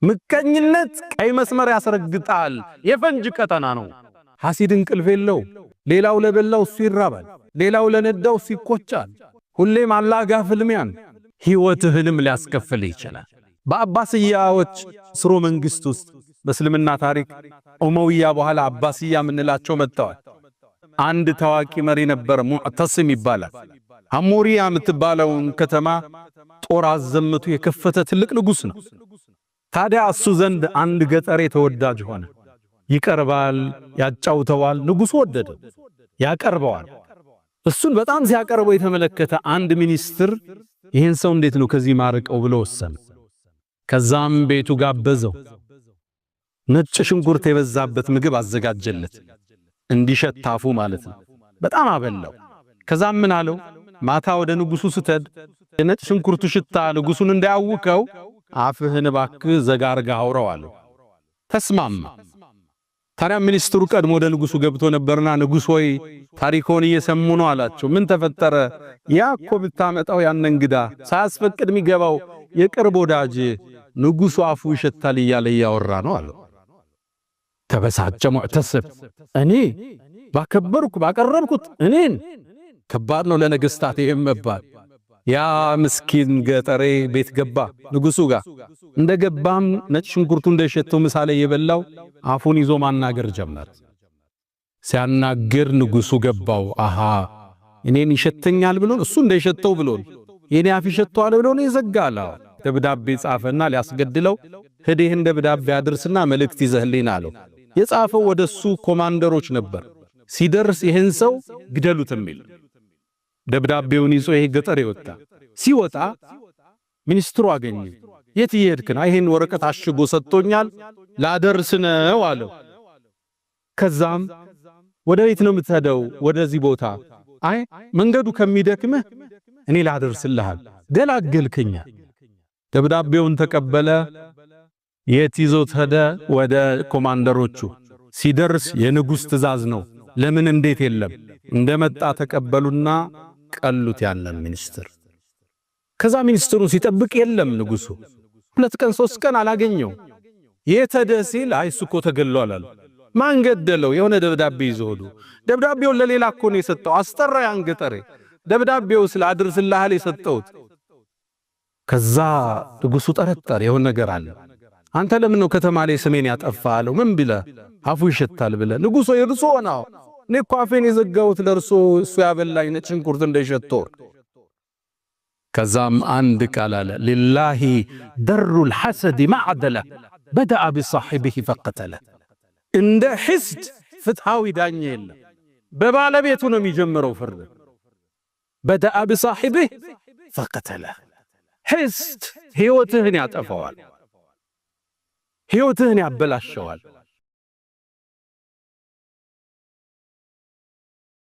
ምቀኝነት ቀይ መስመር ያስረግጣል የፈንጅ ቀጠና ነው ሐሲድ እንቅልፍ የለው ሌላው ለበላው እሱ ይራባል ሌላው ለነዳው እሱ ይቆጫል ሁሌም አላጋ ፍልሚያን ህይወትህንም ሊያስከፍል ይችላል በአባስያዎች ስሮ መንግስት ውስጥ በእስልምና ታሪክ ኡመውያ በኋላ አባስያ ምንላቸው መጥተዋል አንድ ታዋቂ መሪ ነበር ሙዕተሲም ይባላል አሞሪያ የምትባለውን ከተማ ጦር አዘምቱ የከፈተ ትልቅ ንጉስ ነው ታዲያ እሱ ዘንድ አንድ ገጠሬ ተወዳጅ ሆነ ይቀርባል ያጫውተዋል ንጉስ ወደደ ያቀርበዋል እሱን በጣም ሲያቀርበው የተመለከተ አንድ ሚኒስትር ይሄን ሰው እንዴት ነው ከዚህ ማርቀው ብሎ ወሰነ ከዛም ቤቱ ጋበዘው ነጭ ሽንኩርት የበዛበት ምግብ አዘጋጀለት እንዲሸታፉ ማለት ነው በጣም አበላው ከዛም ምን አለው ማታ ወደ ንጉሱ ስትሄድ የነጭ ሽንኩርቱ ሽታ ንጉሱን እንዳያውከው አፍህን ባክህ ዘጋርጋ አውራው አለው ተስማማ ታዲያ ሚኒስትሩ ቀድሞ ወደ ንጉሱ ገብቶ ነበርና ንጉስ ሆይ ታሪኮን እየሰሙ ነው አላቸው ምን ተፈጠረ ያኮ ብታመጣው ያን እንግዳ ሳያስፈቅድ የሚገባው የቅርብ ወዳጅ ንጉሱ አፉ ይሸታል እያለ ያወራ ነው አለው ተበሳጨ ሙዕተሲም እኔ ባከበርኩ ባቀረብኩት እኔን ከባድ ነው ለነገስታት የመባል ያ ምስኪን ገጠሬ ቤት ገባ ንጉሱ ጋር እንደገባም ነጭ ሽንኩርቱ እንደሸተው ምሳሌ የበላው አፉን ይዞ ማናገር ጀመረ ሲያናገር ንጉሱ ገባው አሃ እኔን ይሸተኛል ብሎ እሱ እንደሸተው ብሎ የኔ አፍ ይሸተዋል ብሎ ነው ይዘጋላ ደብዳቤ ጻፈና ሊያስገድለው ሄደህ ደብዳቤ አድርስና መልእክት ይዘህልኝ አለው የጻፈው ወደሱ ኮማንደሮች ነበር ሲደርስ ይሄን ሰው ግደሉት የሚል ደብዳቤውን ይዞ ይሄ ገጠር ይወጣ ሲወጣ ሚኒስትሩ አገኘ የት ይሄድክ ነው ይሄን ወረቀት አሽጎ ሰጥቶኛል ላደርስ ነው አለው ከዛም ወደ ቤት ነው የምትሄደው ወደዚህ ቦታ አይ መንገዱ ከሚደክምህ እኔ ላደርስልሃል ገላገልከኛ ደብዳቤውን ተቀበለ የት ይዞት ሄደ ወደ ኮማንደሮቹ ሲደርስ የንጉስ ትእዛዝ ነው ለምን እንዴት የለም እንደመጣ ተቀበሉና ቀሉት ያንን ሚኒስትር ከዛ ሚኒስትሩ ሲጠብቅ የለም ንጉሱ 2 ቀን 3 ቀን አላገኘው የተደሲል አይሱኮ ተገሏል አለ ማን ገደለው የሆነ ደብዳቤ ይዞዱ ደብዳቤው ለሌላ እኮ ነው የሰጠው አስጠራ ያን ገጠሬ ደብዳቤው ስላድርስልሃል የሰጠውት ከዛ ንጉሱ ጠረጠረ የሆነ ነገር አለ አንተ ለምን ነው ከተማ ላይ ስሜን ያጠፋለው ምን ቢለ አፉ ይሸታል ብለ ንጉሱ ይርሶ ነው እኔ አፌን የዘጋውት ለርሶ እሱ ያበላኝ ነጭ ሽንኩርት እንደሸተው ከዛም አንድ ቃል አለ لله در الحسد معدل بدا بصاحبه فقتل እንደ حسد ፍትሃዊ ዳኛ የለም በባለቤቱ ነው የሚጀምረው ፍርድ بدا بصاحبه فقتل حسد ህይወትህን ያጠፋዋል ህይወትህን ያበላሸዋል